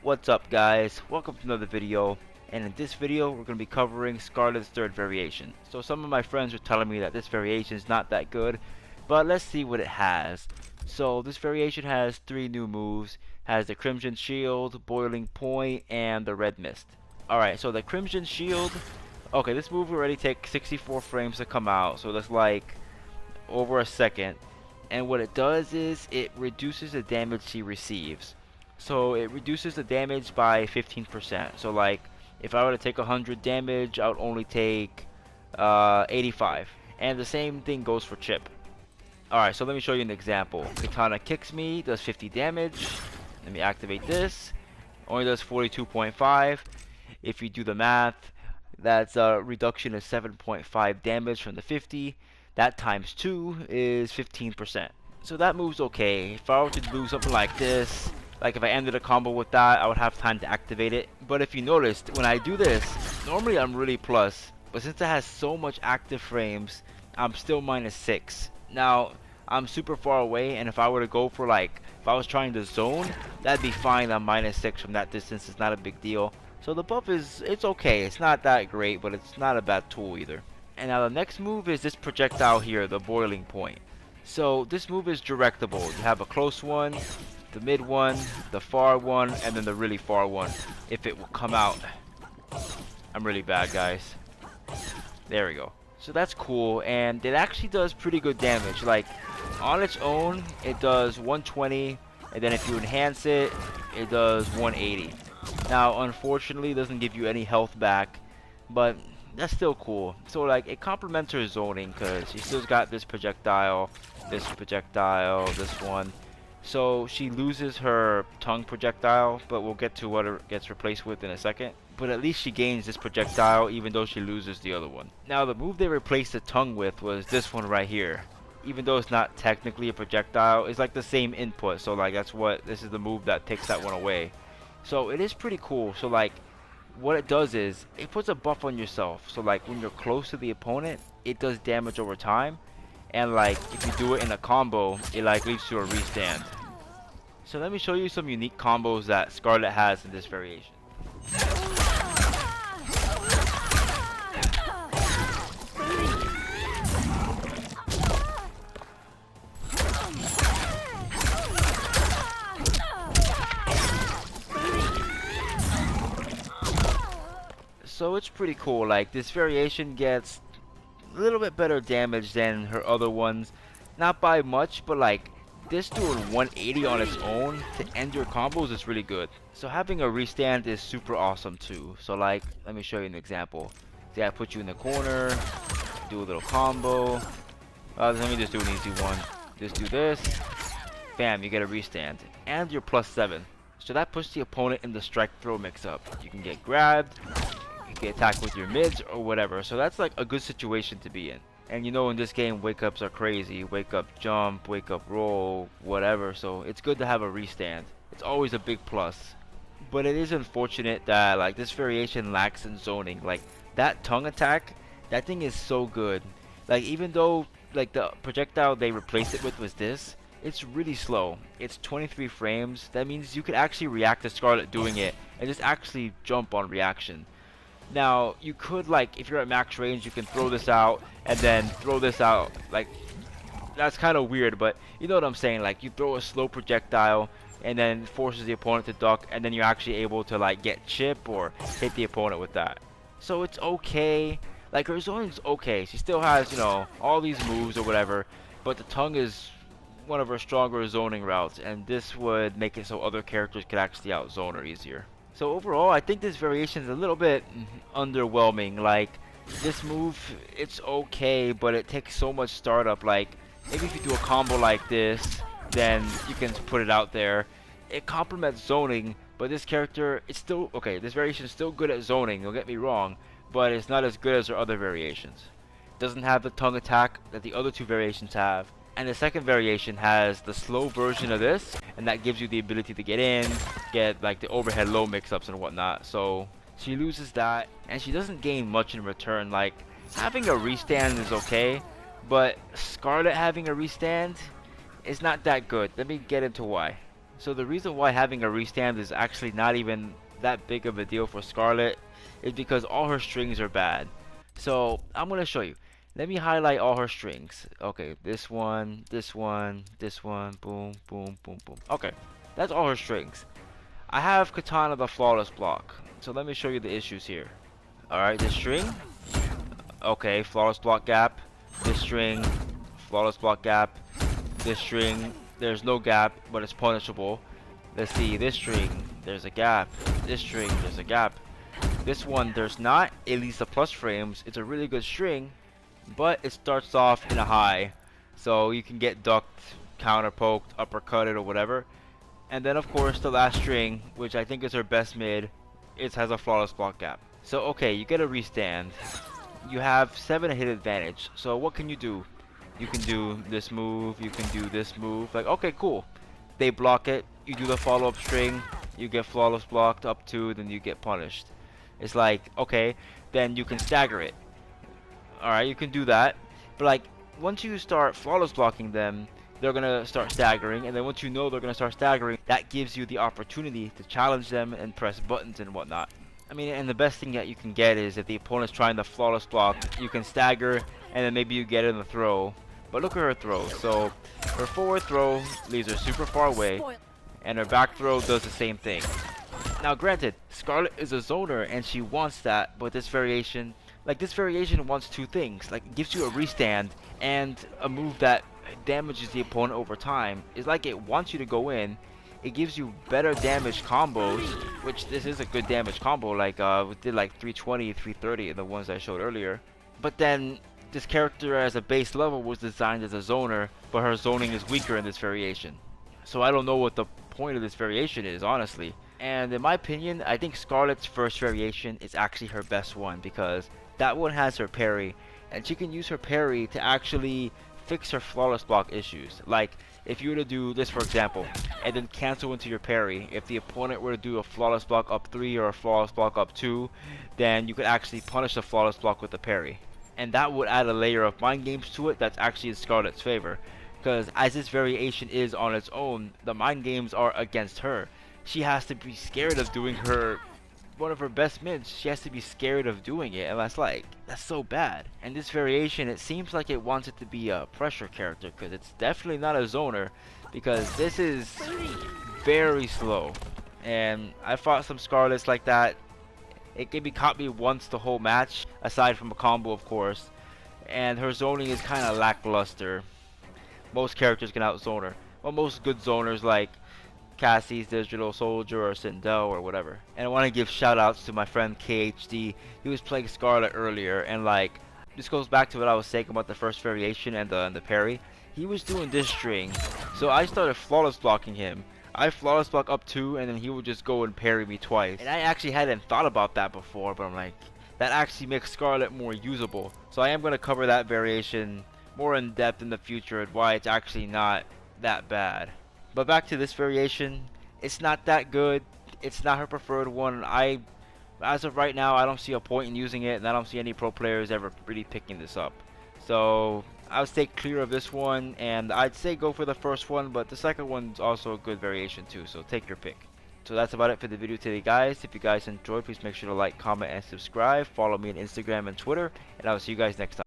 What's up guys, welcome to another video, and in this video we're going to be covering Skarlet's third variation. So some of my friends were telling me that this variation is not that good, but let's see what it has. So this variation has three new moves, has the Crimson Shield, Boiling Point, and the Red Mist. Alright, so the Crimson Shield, okay, this move already takes 64 frames to come out, so that's like over a second. And what it does is it reduces the damage she receives. So it reduces the damage by 15%. So like if I were to take 100 damage, I would only take 85. And the same thing goes for Chip. Alright, so let me show you an example. Katana kicks me, does 50 damage. Let me activate this. Only does 42.5. If you do the math, that's a reduction of 7.5 damage from the 50. That times 2 is 15%. So that move's okay. If I were to do something like this, like if I ended a combo with that, I would have time to activate it. But if you noticed, when I do this, normally I'm really plus. But since it has so much active frames, I'm still -6. Now, I'm super far away, and if I were to go for like, if I was trying to zone, that'd be fine. I'm -6 from that distance. It's not a big deal. So the buff it's okay. It's not that great, but it's not a bad tool either. And now the next move is this projectile here, the Boiling Point. So this move is directable. You have a close one, the mid one, the far one, and then the really far one, if it will come out. I'm really bad, guys. There we go. So that's cool, and it actually does pretty good damage. Like on its own, it does 120, and then if you enhance it, it does 180. Now unfortunately it doesn't give you any health back, but that's still cool. So like it complements her zoning, because she still got this projectile, this one. So she loses her tongue projectile, but we'll get to what it gets replaced with in a second. But at least she gains this projectile even though she loses the other one. Now the move they replaced the tongue with was this one right here. Even though it's not technically a projectile, it's like the same input. So like this is the move that takes that one away. So it is pretty cool. So like what it does is it puts a buff on yourself. So like when you're close to the opponent, it does damage over time. And like if you do it in a combo, it like leads to a restand. So let me show you some unique combos that Skarlet has in this variation. So it's pretty cool. Like this variation gets a little bit better damage than her other ones, not by much, but like this doing 180 on its own to end your combos is really good. So having a restand is super awesome too. So like let me show you an example. See, I put you in the corner, do a little combo. Let me just do an easy one. Just do this, bam, you get a restand, and you're +7. So that puts the opponent in the strike throw mix up. You can get grabbed, you can attack with your mids or whatever. So that's like a good situation to be in. And you know in this game wake ups are crazy. Wake up jump, wake up roll, whatever. So it's good to have a restand. It's always a big plus. But it is unfortunate that like this variation lacks in zoning. Like that tongue attack, that thing is so good. Like even though like the projectile they replaced it with was this, it's really slow. It's 23 frames. That means you could actually react to Skarlet doing it and just actually jump on reaction. Now you could, like if you're at max range, you can throw this out and then throw this out. Like that's kind of weird, but you know what I'm saying. Like you throw a slow projectile and then forces the opponent to duck, and then you're actually able to like get chip or hit the opponent with that. So it's okay. Like her zoning's okay. She still has, you know, all these moves or whatever, but the tongue is one of her stronger zoning routes, and this would make it so other characters could actually outzone her easier. So overall, I think this variation is a little bit underwhelming. Like this move, it's okay, but it takes so much startup. Like maybe if you do a combo like this, then you can put it out there. It complements zoning, but this character, it's still okay. This variation is still good at zoning, don't get me wrong, but it's not as good as her other variations. It doesn't have the tongue attack that the other two variations have. And the second variation has the slow version of this, and that gives you the ability to get in, get like the overhead low mix-ups and whatnot. So she loses that, and she doesn't gain much in return. Like having a restand is okay, but Skarlet having a restand is not that good. Let me get into why. So the reason why having a restand is actually not even that big of a deal for Skarlet is because all her strings are bad. So I'm gonna show you. Let me highlight all her strings. Okay, this one, this one, this one, boom, boom, boom, boom. Okay, that's all her strings. I have Katana the flawless block. So let me show you the issues here. Alright, this string, okay, flawless block gap. This string, flawless block gap. This string, there's no gap, but it's punishable. Let's see, this string, there's a gap. This string, there's a gap. This one, there's not, at least the plus frames. It's a really good string, but it starts off in a high. So you can get ducked, counter poked, uppercutted, or whatever. And then of course the last string, which I think is her best mid, it has a flawless block gap. So okay, you get a restand. You have 7 hit advantage. So what can you do? You can do this move, you can do this move. Like, okay, cool. They block it, you do the follow-up string, you get flawless blocked up 2, then you get punished. It's like, okay, then you can stagger it. Alright, you can do that. But like, once you start flawless blocking them, they're gonna start staggering, and then once you know they're gonna start staggering, that gives you the opportunity to challenge them and press buttons and whatnot. I mean, and the best thing that you can get is if the opponent's trying to flawless block, you can stagger, and then maybe you get in the throw. But look at her throw. So her forward throw leaves her super far away, and her back throw does the same thing. Now granted, Skarlet is a zoner and she wants that, but this variation wants 2 things. Like, it gives you a restand and a move that damages the opponent over time. It's like it wants you to go in. It gives you better damage combos, which this is a good damage combo. Like, we did like 320, 330 in the ones I showed earlier. But then this character as a base level was designed as a zoner, but her zoning is weaker in this variation. So I don't know what the point of this variation is, honestly. And in my opinion, I think Skarlet's first variation is actually her best one, because that one has her parry, and she can use her parry to actually fix her flawless block issues. Like, if you were to do this, for example, and then cancel into your parry, if the opponent were to do a flawless block up 3 or a flawless block up 2, then you could actually punish the flawless block with the parry. And that would add a layer of mind games to it that's actually in Skarlet's favor. Because as this variation is on its own, the mind games are against her. She has to be scared of doing one of her best mids. She has to be scared of doing it, and that's so bad. And this variation, it seems like it wants it to be a pressure character, because it's definitely not a zoner, because this is very slow. And I fought some Skarlets like that. It maybe caught me once the whole match, aside from a combo of course, and her zoning is kind of lackluster. Most characters can out-zone her. Well, most good zoners like Cassie's Digital Soldier or Sindel or whatever. And I want to give shout outs to my friend KHD. He was playing Skarlet earlier, and like, this goes back to what I was saying about the first variation and the parry. He was doing this string, so I started flawless blocking him. I flawless block up 2, and then he would just go and parry me twice. And I actually hadn't thought about that before, but I'm like, that actually makes Skarlet more usable. So I am going to cover that variation more in depth in the future and why it's actually not that bad. But back to this variation, it's not that good. It's not her preferred one. As of right now, I don't see a point in using it, and I don't see any pro players ever really picking this up. So I would stay clear of this one, and I'd say go for the first one, but the second one's also a good variation too, so take your pick. So that's about it for the video today, guys. If you guys enjoyed, please make sure to like, comment, and subscribe. Follow me on Instagram and Twitter, and I'll see you guys next time.